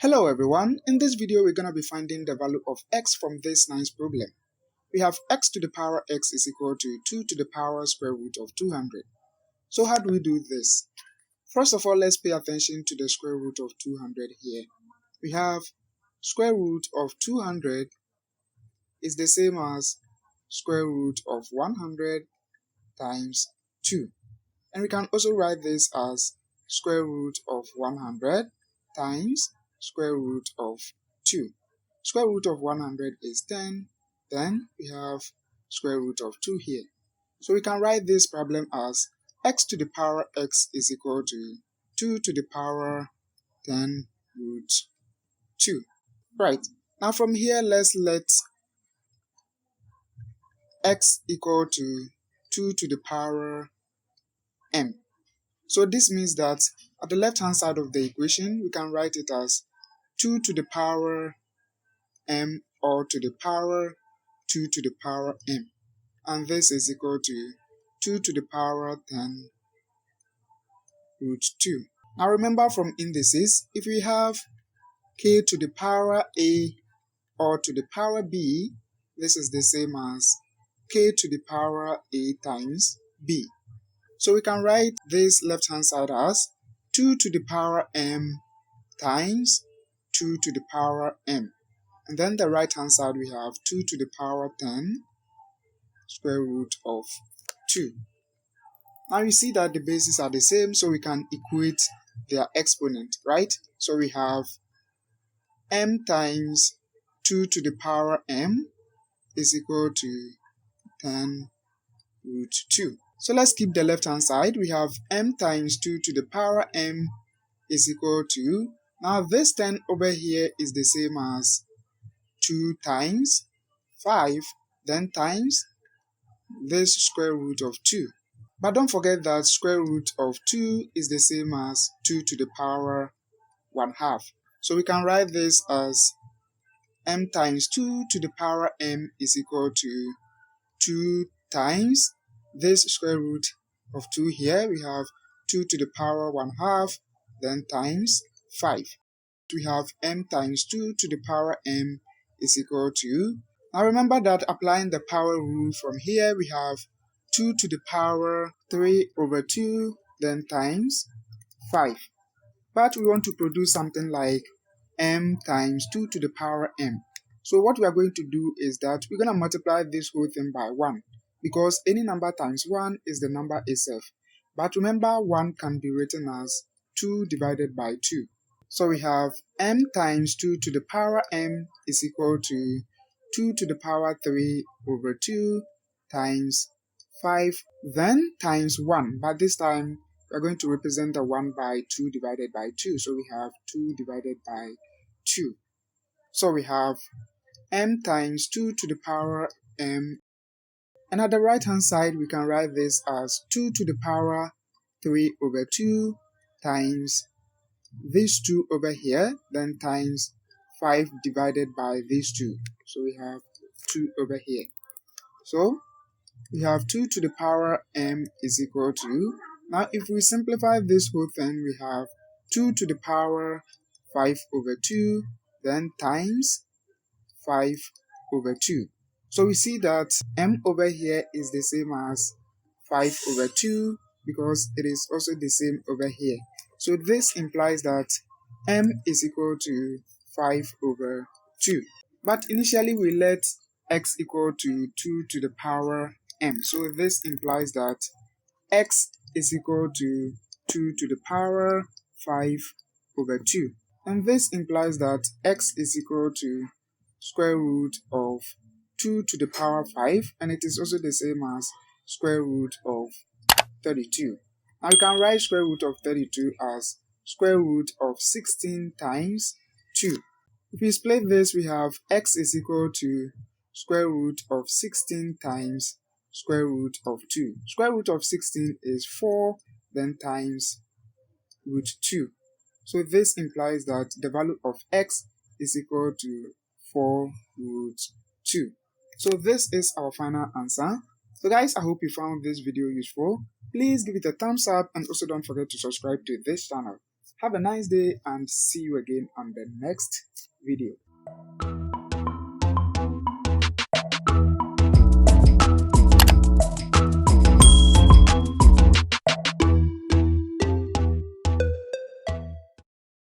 Hello everyone, in this video we're going to be finding the value of x from this nice problem. We have x to the power x is equal to 2 to the power square root of 200. So how do we do this? First of all, let's pay attention to the square root of 200 here. We have square root of 200 is the same as square root of 100 times 2. And we can also write this as square root of 100 times square root of 2. Square root of 100 is 10, then we have square root of 2 here. So we can write this problem as x to the power x is equal to 2 to the power 10 root 2. Right, now from here let's let x equal to 2 to the power m. So this means that at the left hand side of the equation we can write it as 2 to the power m or to the power 2 to the power m, and this is equal to 2 to the power 10 root 2. Now remember from indices, if we have k to the power a or to the power b, this is the same as k to the power a times b. So we can write this left hand side as 2 to the power m times 2 to the power m. And then the right hand side we have 2 to the power 10 square root of 2. Now you see that the bases are the same, so we can equate their exponent, right? So we have m times 2 to the power m is equal to 10 root 2. So let's keep the left hand side. We have m times 2 to the power m is equal to, now this 10 over here is the same as 2 times 5, then times this square root of 2. But don't forget that square root of 2 is the same as 2 to the power 1/2. So we can write this as m times 2 to the power m is equal to 2 times this square root of 2 here. We have 2 to the power 1/2, then times 5. We have m times 2 to the power m is equal to, now remember that applying the power rule from here we have 2 to the power 3 over 2 then times 5. But we want to produce something like m times 2 to the power m. So what we are going to do is that we're going to multiply this whole thing by 1, because any number times 1 is the number itself. But remember 1 can be written as 2 divided by 2. So we have m times 2 to the power m is equal to 2 to the power 3 over 2 times 5, then times 1. But this time we're going to represent the 1 by 2 divided by 2. So we have 2 divided by 2. So we have m times 2 to the power m. And at the right hand side we can write this as 2 to the power 3 over 2 times these 2 over here, then times 5 divided by these 2. So we have 2 over here. So we have 2 to the power m is equal to, now if we simplify this whole thing, we have 2 to the power 5 over 2, then times 5 over 2. So we see that m over here is the same as 5 over 2 because it is also the same over here. So this implies that m is equal to 5 over 2. But initially we let x equal to 2 to the power m. So this implies that x is equal to 2 to the power 5 over 2. And this implies that x is equal to square root of 2 to the power 5, and it is also the same as square root of 32. Now you can write square root of 32 as square root of 16 times 2. If we split this, we have x is equal to square root of 16 times square root of 2. Square root of 16 is 4, then times root 2. So this implies that the value of x is equal to 4 root 2. So this is our final answer. So guys, I hope you found this video useful. Please give it a thumbs up and also don't forget to subscribe to this channel. Have a nice day and see you again on the next video.